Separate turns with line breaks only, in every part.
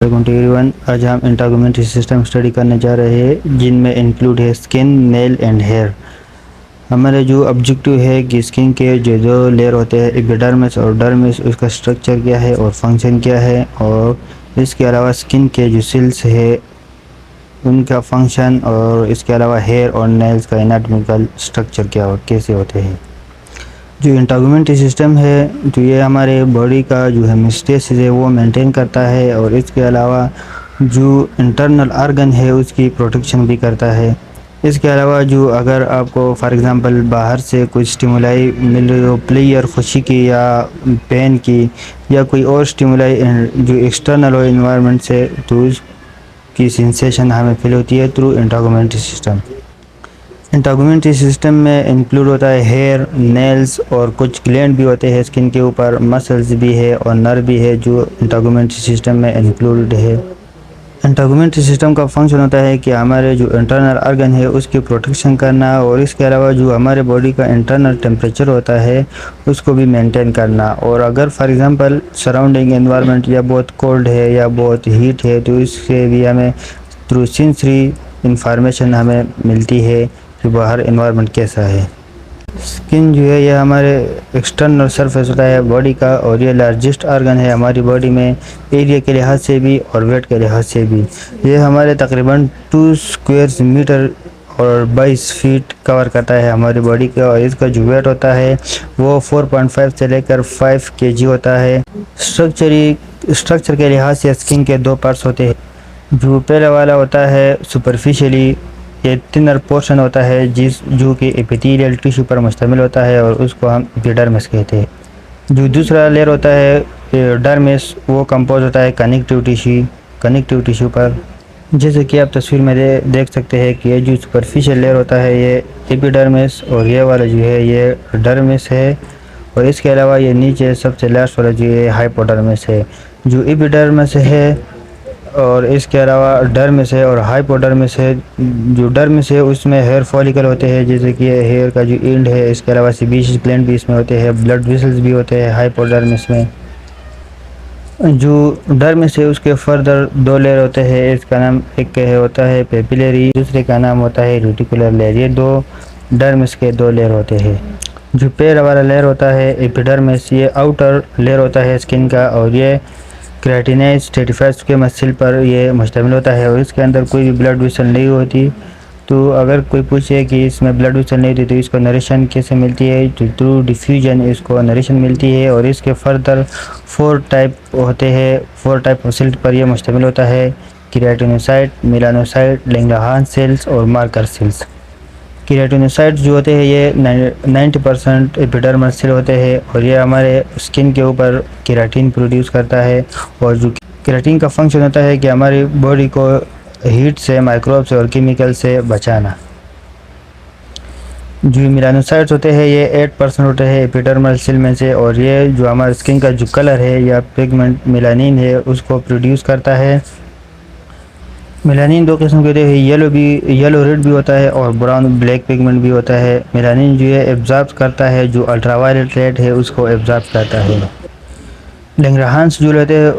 Welcome to everyone. आज हम इंटेगुमेंटरी system study करने जा रहे हैं जिनमें इंक्लूड है स्किन, नेल एंड हेयर। हमारे जो ऑब्जेक्टिव है कि स्किन के जो दो लेयर होते हैं एपिडर्मिस और डर्मिस, उसका स्ट्रक्चर क्या है और फंक्शन क्या है, और इसके अलावा स्किन के जो सेल्स है उनका फंक्शन, और इसके अलावा हेयर और नेल्स का एनाटॉमिकल स्ट्रक्चर क्या और कैसे होते हैं। जो इंटेगुमेंटरी सिस्टम है तो ये हमारे बॉडी का जो हेमिस्टेसिस है वो मेंटेन करता है, और इसके अलावा जो इंटरनल ऑर्गन है उसकी प्रोटेक्शन भी करता है। इसके अलावा जो अगर आपको फॉर एग्जांपल बाहर से कुछ स्टिमुलाई मिल रही हो, प्लेयर खुशी की या पेन की या कोई और स्टिमुलाई जो एक्सटर्नल हो इन्वायरमेंट से, तो उसकी सेंसेशन हमें फील होती है थ्रू इंटेगुमेंटरी सिस्टम। इंटेगुमेंटरी सिस्टम में इंक्लूड होता है हेयर, नेल्स और कुछ ग्लैंड भी होते हैं स्किन के ऊपर, मसल्स भी है और नर्व भी है जो इंटेगुमेंटरी सिस्टम में इंक्लूड है। इंटेगुमेंटरी सिस्टम का फंक्शन होता है कि हमारे जो इंटरनल ऑर्गन है उसकी प्रोटेक्शन करना, और इसके अलावा जो हमारे बॉडी का इंटरनल टेम्परेचर होता है उसको भी मेंटेन करना। और अगर फॉर एग्जांपल सराउंडिंग एनवायरनमेंट या बहुत कोल्ड है या बहुत हीट है तो इससे भी हमें थ्रू सेंसरी इंफॉर्मेशन हमें मिलती है कि बाहर एनवायरनमेंट कैसा है। स्किन जो है यह हमारे एक्सटर्नल सरफेस होता है बॉडी का, और ये लार्जेस्ट ऑर्गन है हमारी बॉडी में एरिया के लिहाज से भी और वेट के लिहाज से भी। ये हमारे तकरीबन 2 स्क्वायर मीटर और 22 फीट कवर करता है हमारी बॉडी का, और इसका जो वेट होता है वो 4.5 से लेकर 5 केजी होता है। स्ट्रक्चर के लिहाज से स्किन के 2 पार्ट्स होते हैं। जो पहले वाला होता है सुपरफिशियली, ये थिनर पोर्शन होता है जो कि एपिथेलियल टिश्यू पर मुश्तमिल होता है और उसको हम एपिडर्मिस कहते हैं। जो दूसरा लेयर होता है डर्मिस, वो कंपोज होता है कनेक्टिव टिश्यू पर। जैसे कि आप तस्वीर में देख सकते हैं कि ये जो सुपरफिशियल लेयर होता है ये एपिडर्मिस, और ये वाला जो है ये डर्मिस है, और इसके अलावा ये नीचे सबसे लास्ट वाला जो है हाइपोडर्मिस है। जो एपिडर्मिस है और इसके अलावा डर्मिस है और हाइपोडर्मिस है। जो डर्मिस है उसमें हेयर फॉलिकल होते हैं, जैसे कि हेयर का जो एंड है, इसके अलावा सीबेशियस ग्लैंड भी इसमें होते हैं, ब्लड वेसल्स भी होते हैं हाइपोडर्मिस में। जो डर्मिस है उसके फर्दर 2 लेयर होते हैं, इसका नाम एक होता है पेपिलरी, दूसरे का नाम होता है रेटिकुलर लेयर। ये 2 डर्मिस के 2 लेयर होते हैं। जो पैर वाला लेयर होता है एपिडर्मिस, ये आउटर लेयर होता है स्किन का, और ये केराटिनाइज स्ट्रेटिफाइड के मसल पर ये मुश्तमिल होता है, और इसके अंदर कोई भी ब्लड वेसल नहीं होती। तो अगर कोई पूछे कि इसमें ब्लड वेसल नहीं होती तो इसको नरिशन कैसे मिलती है, तो थ्रू डिफ्यूजन इसको नरिशन मिलती है। और इसके फर्दर 4 टाइप होते हैं, 4 टाइप मसल पर यह मुश्तमिल होता है: केराटिनोसाइट, मेलानोसाइट, लैंगरहांस सेल्स और मार्कर सेल्स। केराटिनोसाइट जो होते हैं ये 90% एपिडर्मल सेल होते हैं, और ये हमारे स्किन के ऊपर केराटिन प्रोड्यूस करता है। और जो केराटिन का फंक्शन होता है कि हमारी बॉडी को हीट से, माइक्रोब से और केमिकल से बचाना। जो मेलानोसाइट्स होते हैं ये 8% होते हैं एपिडर्मल सेल में से, और ये जो हमारे स्किन का जो कलर है या पिगमेंट मेलानिन है उसको प्रोड्यूस करता है। मेलानिन 2 किस्म के होते हैं, येलो रेड भी होता है और ब्राउन ब्लैक पिगमेंट भी होता है। मेलानिन जो है एब्जॉर्ब करता है, जो अल्ट्रावायलेट रेड है उसको एब्जॉर्ब करता है। लैंगरहांस जो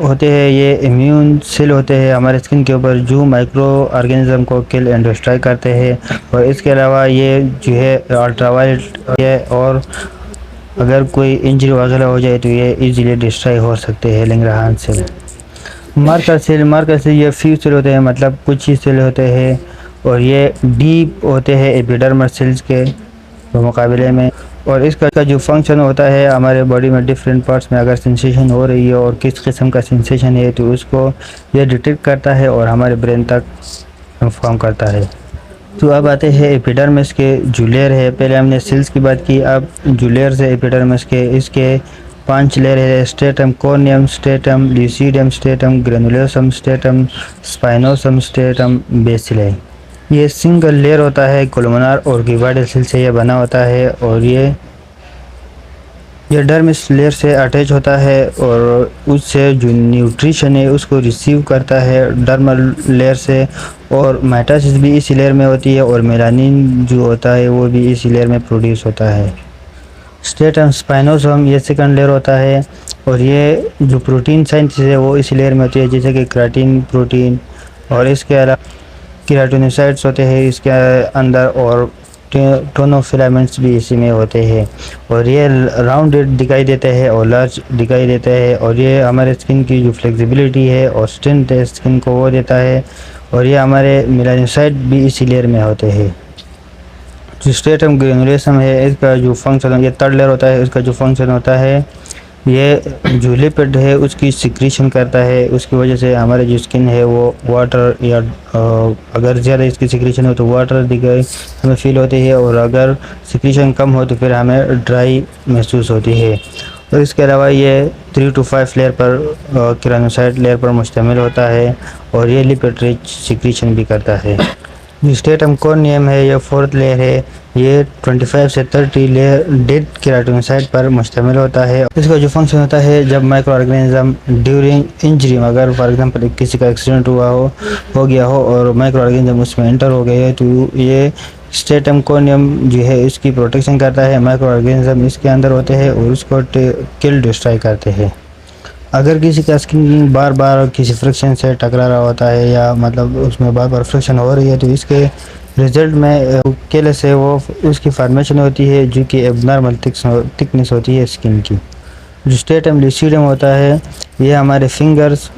होते हैं ये इम्यून सेल होते हैं हमारे स्किन के ऊपर, जो माइक्रो ऑर्गेनिज्म को किल एंड डिस्ट्रॉय करते हैं। और इसके अलावा ये जो है अल्ट्रावायलेट है, और अगर कोई इंजरी वगैरह हो जाए तो ये इजीली डिस्ट्रॉय हो सकते हैं लैंगरहांस सेल। मार्कर सेल ये फ्यू सेल होते हैं, मतलब कुछ ही सेल होते हैं, और ये डीप होते हैं एपिडर्मल सेल्स के मुकाबले में। और इसका जो फंक्शन होता है हमारे बॉडी में डिफरेंट पार्ट्स में अगर सेंसेशन हो रही है और किस किस्म का सेंसेशन है तो उसको ये डिटेक्ट करता है और हमारे ब्रेन तक इन्फॉर्म करता है। तो अब आते हैं एपिडर्मिस के जो लेयर है। पहले हमने सेल्स की बात की, अब जो लेयर्स है एपिडर्मिस के, इसके 5 लेयर है: stratum corneum, stratum lucidum, stratum granulosum, stratum spinosum, stratum basale. ये सिंगल लेयर होता है कोलुमनार और क्यूबॉइडल सेल से ये बना होता है, और ये डर्मिस लेयर से अटैच होता है और उससे जो न्यूट्रिशन है उसको रिसीव करता है डर्मल लेयर से, और माइटोसिस भी इसी लेयर में होती है, और मेलानिन जो होता है वो भी इसी लेयर में प्रोड्यूस होता है। स्ट्रेटम स्पाइनोसम ये सेकंड लेयर होता है और ये जो प्रोटीन साइंटिस है वो इस लेयर में होती है, जैसे कि केराटिन प्रोटीन और इसके अलावा केराटिनोसाइट्स होते हैं इसके अंदर और टोनो फिलामेंट्स भी इसी में होते हैं और ये राउंडेड दिखाई देते हैं और लार्ज दिखाई देते हैं और ये हमारे स्किन की जो फ्लेक्सिबिलिटी है और स्ट्रेंथ है स्किन को वो देता है और ये हमारे मेलानोसाइट भी इसी लेयर में होते हैं। जो स्ट्रेटम ग्रेनुलेसम है इसका जो फंक्शन, ये थर्ड लेयर होता है, इसका जो फंक्शन होता है ये जो लिपिड है उसकी सिक्रीशन करता है, उसकी वजह से हमारे जो स्किन है वो वाटर या अगर ज़्यादा इसकी सिक्रीशन हो तो वाटर दिखाई हमें फील होती है और अगर सिक्रीशन कम हो तो फिर हमें ड्राई महसूस होती है। और इसके अलावा ये 3 to 5 लेयर पर केराटिनोसाइट लेयर पर मुश्तमिल होता है और ये लिपिड रिच सिक्रीशन भी करता है। जो स्ट्रेटम कॉर्नियम है ये फोर्थ लेयर है, ये 25 से 30 लेयर डेड केराटिनोसाइट पर मुश्तमिल होता है। इसका जो फंक्शन होता है जब माइक्रो ऑर्गेनिज्म ड्यूरिंग इंजरी, अगर फॉर एग्जांपल किसी का एक्सीडेंट हो गया हो और माइक्रो ऑर्गेनिज्म उसमें एंटर हो गए तो ये स्ट्रेटम कॉर्नियम जो है इसकी प्रोटेक्शन करता है, माइक्रो ऑर्गेनिज्म इसके अंदर होते हैं और उसको किल डिस्ट्रॉय करते हैं। अगर किसी का स्किन बार बार किसी फ्रिक्शन से टकरा रहा होता है या मतलब उसमें बार बार फ्रिक्शन हो रही है तो इसके रिजल्ट में केले से वो उसकी फॉर्मेशन होती है जो कि एबनॉर्मल थिकनेस होती है स्किन की। जो स्ट्रेटम लूसिडम होता है ये हमारे फिंगर्स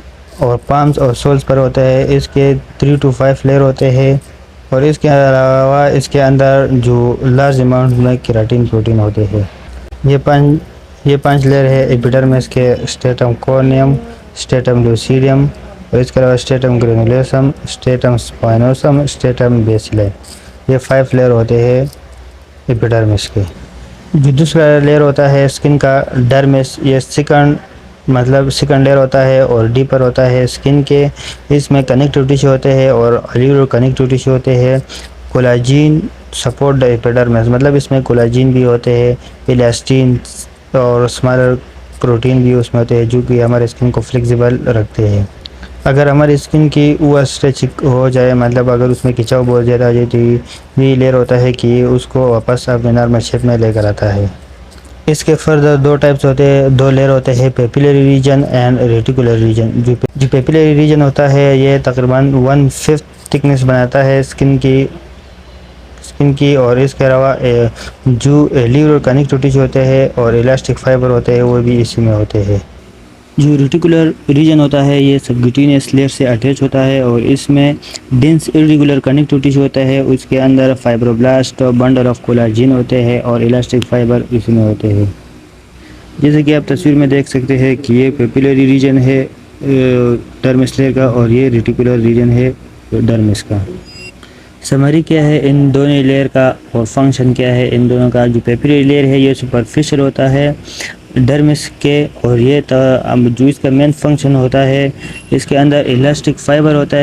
और पाम्स और सोल्स पर होता है, इसके 3 to 5 लेयर होते हैं और इसके अलावा इसके अंदर जो लार्ज अमाउंट में केराटिन प्रोटीन होते हैं। ये पांच लेयर है एपिडर्मिस के, स्ट्रेटम कॉर्नियम, स्ट्रेटम लूसिडियम और इसके अलावा stratum ग्रेनुलेसम, stratum spinosum, stratum basale. ये 5 लेयर होते हैं एपिडर्मिस के। जो दूसरा लेयर होता है स्किन का डर्मिस, ये सेकंड लेयर होता है और डीपर होता है स्किन के। इसमें कनेक्टिव टिश्यू होते हैं और अल्वियोलर कनेक्टिव टिश्यू होते हैं। कोलाजीन सपोर्ट द एपिडर्मिस, मतलब इसमें कोलाजीन भी होते हैं, इलास्टिन और स्मॉलर प्रोटीन भी उसमें होते हैं जो कि हमारे स्किन को फ्लेक्सिबल रखते हैं। अगर हमारी स्किन की ओवर स्ट्रेच हो जाए, मतलब अगर उसमें खिंचाव बहुत ज़्यादा आ जाए तो ये लेयर होता है कि उसको वापस अपने नॉर्मल शेप में लेकर आता है। इसके फर्दर 2 टाइप्स होते हैं, 2 लेयर होते हैं, papillary region and reticular region. जो पेपिलरी रीजन होता है ये तकरीबन 1/5 थिकनेस बनाता है स्किन की और इसके अलावा जो अल्वियोलर कनेक्टिव टिश्यू होते हैं और इलास्टिक फाइबर होते हैं वो भी इसी में होते हैं। जो रेटिकुलर रीजन होता है ये सबक्यूटेनियस लेयर से अटैच होता है और इसमें डेंस इरेगुलर कनेक्टिव टिश्यू होता है, उसके अंदर फाइब्रोब्लास्ट और बंडल ऑफ कोलाजिन होते हैं और इलास्टिक फाइबर इसमें होते हैं। जैसे कि आप तस्वीर में देख सकते हैं कि ये पेपिलरी रीजन है डर्मिस लेयर का और ये रेटिकुलर रीजन है डर्मिस का। समरी क्या है इन दोनों लेयर का और फंक्शन क्या है इन दोनों का। जो पेपिलरी लेयर है ये सुपरफिशियल होता है डर्मिस के और ये जो इसका मेन फंक्शन होता है इसके अंदर इलास्टिक फाइबर होते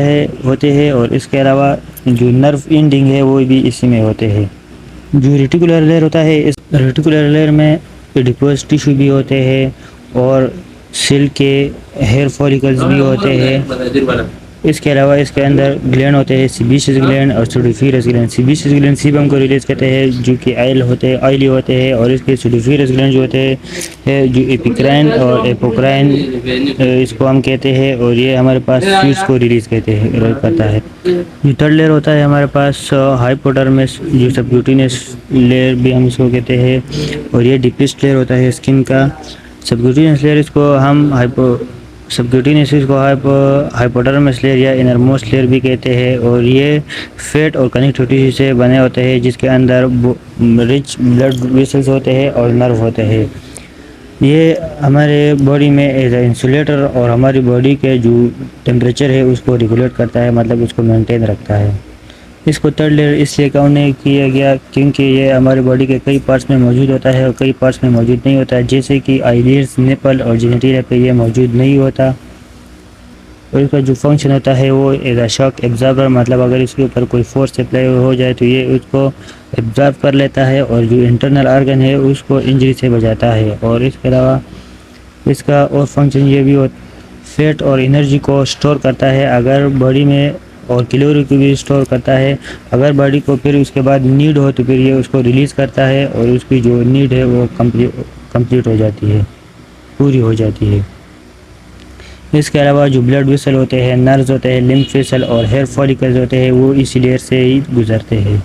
हैं और इसके अलावा जो नर्व एंडिंग है वो भी इसी में होते हैं। जो रेटिकुलर लेयर होता है इस रेटिकुलर लेयर में एडिपोज टिश्यू भी होते हैं और सेल के हेयर फॉलिकल्स भी होते हैं। इसके अलावा इसके अंदर ग्लैंड होते हैं, सीबेशियस ग्लैंड और सूडोफिरस ग्लैंड। सीबेशियस ग्लैंड सीबम को रिलीज करते हैं जो कि ऑयली होते हैं और इसके सूडोफिरस ग्लैंड जो होते हैं जो एपिक्राइन और एपोक्राइन इसको हम कहते हैं और ये हमारे पास फ्यूज को रिलीज करता है। जो थर्ड लेयर होता है हमारे पास हाइपोडर्मिस, जो सबक्यूटेनियस लेयर भी हम इसको कहते हैं और ये डीपेस्ट लेयर होता है स्किन का। सबक्यूटेनियस लेयर इसको हम सबक्यूटेनियस को हाइपोडर्मिस लेयर या इनरमोस्ट लेयर भी कहते हैं और ये फैट और कनेक्टिव टिश्यू से बने होते हैं जिसके अंदर रिच ब्लड वेसल्स होते हैं और नर्व होते हैं। ये हमारे बॉडी में एज ए इंसुलेटर और हमारी बॉडी के जो टेम्परेचर है उसको रेगुलेट करता है, मतलब उसको मेंटेन रखता है। इसको थर्ड लेयर इसलिए काउंट नहीं किया गया क्योंकि ये हमारे बॉडी के कई पार्ट्स में मौजूद होता है और कई पार्ट्स में मौजूद नहीं होता है, जैसे कि आईलिड्स, निपल और जेनिटलिया पे ये मौजूद नहीं होता। और इसका जो फंक्शन होता है वो एज अ शॉक एब्जॉर्बर, मतलब अगर इसके ऊपर कोई फोर्स अप्लाई हो जाए तो ये उसको एब्जॉर्ब कर लेता है और जो इंटरनल ऑर्गन है उसको इंजरी से बचाता है। और इसके अलावा इसका और फंक्शन ये भी फैट और एनर्जी को स्टोर करता है। अगर बॉडी में और कैलोरी को भी स्टोर करता है। अगर बॉडी को फिर उसके बाद नीड हो तो फिर ये उसको रिलीज़ करता है और उसकी जो नीड है वो कंप्लीट हो जाती है, पूरी हो जाती है। इसके अलावा जो ब्लड वेसल होते हैं, नर्व्स होते हैं, लिम्फ वेसल और हेयर फॉलिकल्स होते हैं वो इस लेयर से ही गुजरते हैं।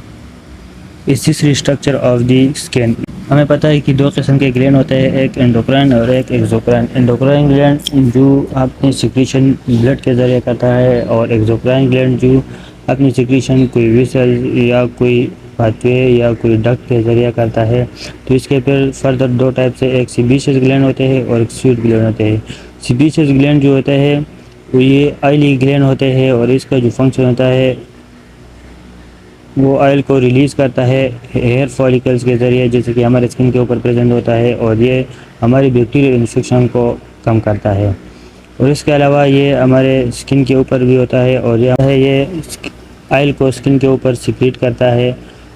इस तीसरी स्ट्रक्चर ऑफ द स्किन, हमें पता है कि दो किस्म के ग्लैंड होते हैं, एक एंडोक्राइन और एक एक्सोक्राइन। एंडोक्राइन ग्लैंड जो अपनी सिक्रीशन ब्लड के ज़रिए करता है और एक्सोक्राइन ग्लैंड जो अपनी सिक्रीशन कोई वेसल या कोई पाथवे या कोई डक्ट के ज़रिए करता है। तो इसके फिर फर्दर दो टाइप से, एक सीबेशियस ग्लैंड होते हैं और एक स्वीट ग्लैंड होते हैं। सीबेशियस ग्लैंड जो होता है वो ये ऑयली ग्लैंड होते हैं और इसका जो फंक्शन होता है वो ऑयल को रिलीज़ करता है हेयर फॉलिकल्स के ज़रिए, जैसे कि हमारे स्किन के ऊपर प्रेजेंट होता है, और ये हमारी बैक्टीरियल इन्फेक्शन को कम करता है। और इसके अलावा ये हमारे स्किन के ऊपर भी होता है और ये ऑयल को स्किन के ऊपर सिक्रीट करता है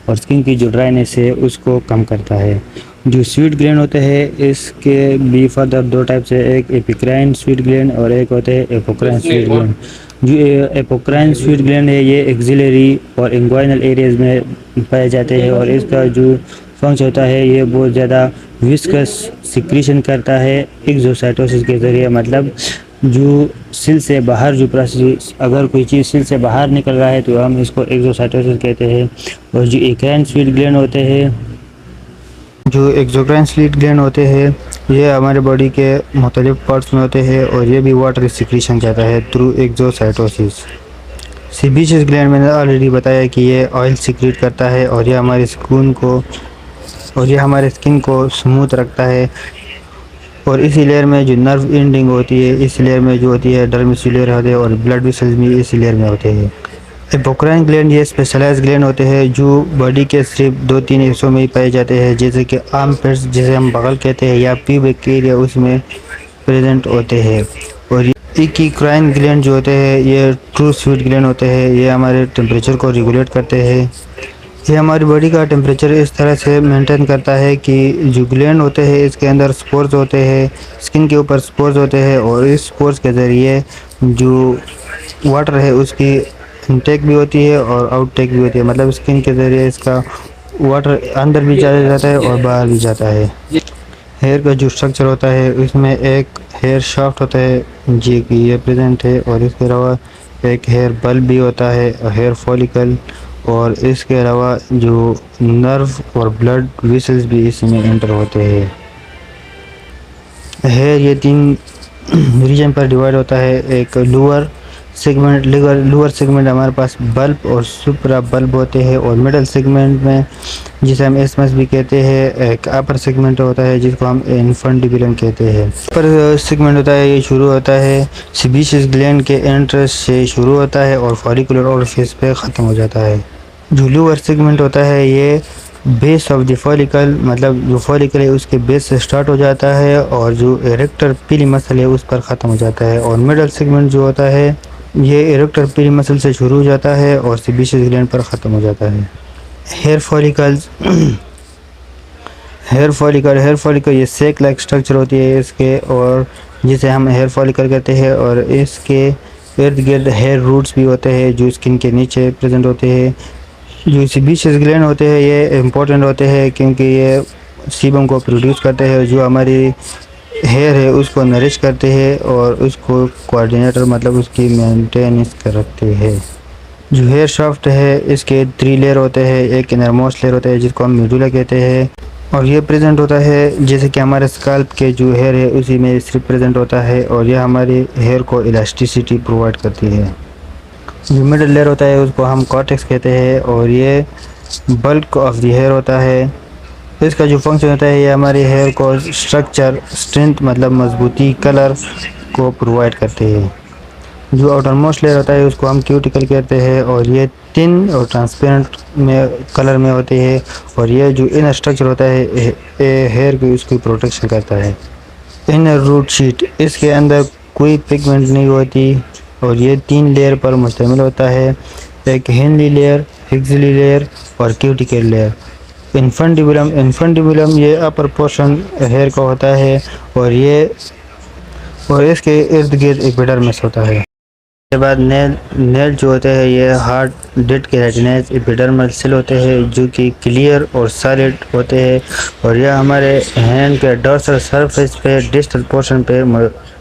और स्किन की जो ड्राइनेस है उसको कम करता है। जो स्वीट ग्लैंड होते हैं इसके भी फर्दर दो टाइप से, एक एपिक्राइन स्वीट ग्लैंड और एक होते हैं एपोक्राइन स्वीट ग्लैंड। जो एपोक्राइन स्वीट ग्लैंड है ये एक्सिलरी और इंग्वाइनल एरियाज में पाए जाते हैं और इसका जो फंक्शन होता है ये बहुत ज़्यादा विस्कस सिक्रीशन करता है एक्सोसाइटोसिस के ज़रिए। मतलब जो सिल से बाहर जो प्रोसेस, अगर कोई चीज़ सिल से बाहर निकल रहा है तो हम इसको एक्सोसाइटोसिस कहते हैं। और जो एक्राइन स्वीट ग्लैंड होते हैं, जो एक्सोक्राइन स्वीट ग्लैंड होते हैं ये हमारे बॉडी के मुख्तलिफ पार्ट्स में होते हैं और ये भी वाटर सिक्रीशन करता है थ्रू एक्सोसाइटोसिस। सीबेशियस ग्लैंड मैंने ऑलरेडी बताया कि ये ऑयल सिक्रीट करता है और ये हमारे स्किन को स्मूथ रखता है। और इसी लेयर में जो नर्व एंडिंग होती है, इस लेयर में जो होती है डर्मिसुलर होते हैं और ब्लड वेसल्स भी इसी लेयर में होते हैं। एपोक्राइन ग्लैंड ये स्पेशलाइज ग्लैंड होते हैं जो बॉडी के सिर्फ 2-3 हिस्सों में ही पाए जाते हैं, जैसे कि आर्म पेट्स जिसे हम बगल कहते हैं या प्यूबिक एरिया उसमें प्रेजेंट होते हैं। और इक्विक्राइन ग्लैंड जो होते हैं ये ट्रू स्वीट ग्लैंड होते हैं, ये हमारे टेम्परेचर को रेगुलेट करते हैं। ये हमारी बॉडी का टेम्परेचर इस तरह से मेंटेन करता है कि जो ग्लैंड होते हैं इसके अंदर स्पोर्स होते हैं, स्किन के ऊपर स्पोर्स होते हैं और इस स्पोर्स के ज़रिए जो वाटर है उसकी इनटेक भी होती है और आउटटेक भी होती है। मतलब स्किन के ज़रिए इसका वाटर अंदर भी चला जाता है और बाहर भी जाता है। हेयर का जो स्ट्रक्चर होता है उसमें एक हेयर शाफ्ट होता है जी कि ये प्रेजेंट है और इसके अलावा एक हेयर बल्ब भी होता है, हेयर फॉलिकल, और इसके अलावा जो नर्व और ब्लड वेसल्स भी इसमें एंटर होते हैं। हेयर ये 3 रीजन पर डिवाइड होता है, एक लोअर सेगमेंट हमारे पास बल्ब और सुप्रा बल्ब होते हैं, और मिडल सेगमेंट में जिसे हम एस्मस भी कहते हैं, एक अपर सेगमेंट होता है जिसको हम इन्फंडिबुलम कहते हैं। अपर सेगमेंट होता है ये शुरू होता है सीबेशियस ग्लैंड के एंट्रेंस से शुरू होता है और फॉलिकुलर ओरिफिस पे ख़त्म हो जाता है। जो लोअर सेगमेंट होता है ये बेस ऑफ द फॉलिकल, मतलब जो फॉलिकल है उसके बेस से स्टार्ट हो जाता है और जो इरेक्टर पीली मसल है उस पर ख़त्म हो जाता है। और मिडल सेगमेंट जो होता है ये इरेक्टर पीली मसल से शुरू हो जाता है और सीबेशियस ग्लैंड पर ख़त्म हो जाता है। हेयर फॉलिकल ये सेक लाइक स्ट्रक्चर होती है इसके, और जिसे हम हेयर फॉलिकल कहते हैं, और इसके इर्द गिर्द हेयर रूट्स भी होते हैं जो स्किन के नीचे प्रेजेंट होते हैं। जो सीबेशियस ग्लैंड होते हैं ये इम्पोर्टेंट होते हैं क्योंकि ये सीबम को प्रोड्यूस करते हैं जो हमारी हेयर है उसको नरिश करते हैं और उसको कोऑर्डिनेटर मतलब उसकी मेंटेनेंस कर रखते हैं। जो हेयर शाफ्ट है इसके 3 लेयर होते हैं, एक इनरमोस्ट लेयर होता है जिसको हम मेडुला कहते हैं, और ये प्रेजेंट होता है जैसे कि हमारे स्कैल्प के जो हेयर है उसी में सिर्फ प्रेजेंट होता है, और यह हमारे हेयर को इलास्टिसिटी प्रोवाइड करती है। जो मिडल लेयर होता है उसको हम कॉर्टेक्स कहते हैं और ये बल्क ऑफ द हेयर होता है। इसका जो फंक्शन होता है ये हमारे हेयर को स्ट्रक्चर, स्ट्रेंथ मतलब मजबूती, कलर को प्रोवाइड करते हैं। जो आउटर मोस्ट लेयर होता है उसको हम क्यूटिकल कहते हैं और ये थिन और ट्रांसपेरेंट में कलर में होते हैं, और ये जो इनर स्ट्रक्चर होता है हेयर की उसकी प्रोटेक्शन करता है। इनर रूट शीट, इसके अंदर कोई पिगमेंट नहीं होती और ये 3 लेयर पर मुश्तमिल होता है, एक हेनली लेयर, एक्सिलरी लेयर और क्यूटिकल लेयर। इन्फंडिबुलम ये अपर पोर्शन हेयर का होता है और इसके इर्द गिर्द एपिडर्मिस होता है। के बाद नेल जो होते हैं ये हार्ड डेड केराटिनाइज एपिडर्मल सेल होते हैं जो कि क्लियर और सॉलिड होते हैं और यह हमारे हैंड के डॉर्सल सरफेस पे डिस्टल पोर्शन पे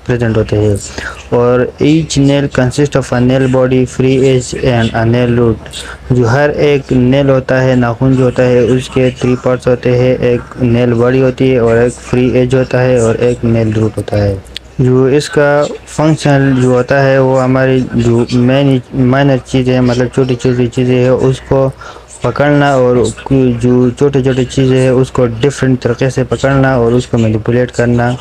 प्रेजेंट होते हैं और each nail consist of a nail body free edge and a nail root. जो हर एक नेल होता है नाखून जो होता है उसके 3 पार्ट्स होते हैं, एक नेल बॉडी होती है और एक फ्री एज होता है और एक नेल रूट होता है। जो इसका फंक्शन जो होता है वो हमारी जो माइनर चीज़ें मतलब छोटी छोटी चीज़ें हैं उसको पकड़ना और जो छोटे छोटे चीज़ें हैं उसको डिफरेंट तरीके से पकड़ना और उसको मैनिपुलेट करना।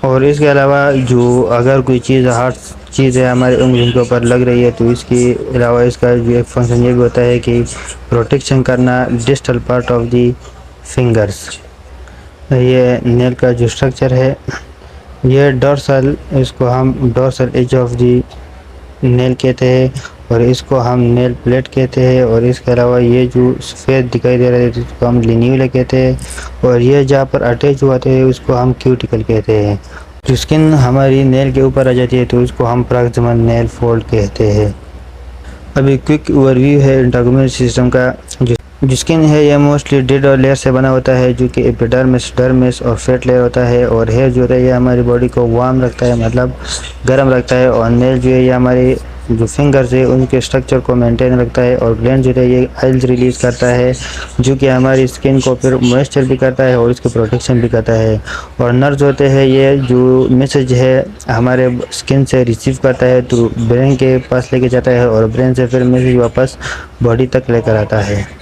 और इसके अलावा जो अगर कोई चीज़ हार्ड चीज़ है हमारी उंगलियों के ऊपर लग रही है तो इसके अलावा इसका जो एक फंक्शन ये भी होता है कि प्रोटेक्शन करना distal part of the fingers. ये नेल का जो स्ट्रक्चर है ये डॉर्सल, इसको हम dorsal edge of the nail कहते हैं और इसको हम नेल प्लेट कहते हैं और इसके अलावा ये जो सफ़ेद दिखाई दे रहा है इसको हम लिन्यूला कहते हैं और ये जहाँ पर अटैच हुआ है उसको हम क्यूटिकल कहते हैं। जो स्किन हमारी नेल के ऊपर आ जाती है तो उसको हम प्रॉक्सिमल नेल फोल्ड कहते हैं। अभी क्विक ओवरव्यू है इंटरगोनल सिस्टम का। जो स्किन है ये मोस्टली डेड और लेयर से बना होता है जो कि एपिडर्मिस, डर्मिस और फेट लेयर होता है और हेयर जो है ये हमारी बॉडी को वार्म रखता है मतलब गर्म रखता है और नेल जो है ये हमारी जो फिंगर्स है उनके स्ट्रक्चर को मेंटेन रखता है और ग्लैंड जो है ये ऑयल्स रिलीज करता है जो कि हमारी स्किन को फिर मॉइस्चर भी करता है और इसकी प्रोटेक्शन भी करता है। और नर्व्स होते हैं ये जो मैसेज है हमारे स्किन से रिसीव करता है तो ब्रेन के पास लेके जाता है और ब्रेन से फिर मैसेज वापस बॉडी तक लेकर आता है।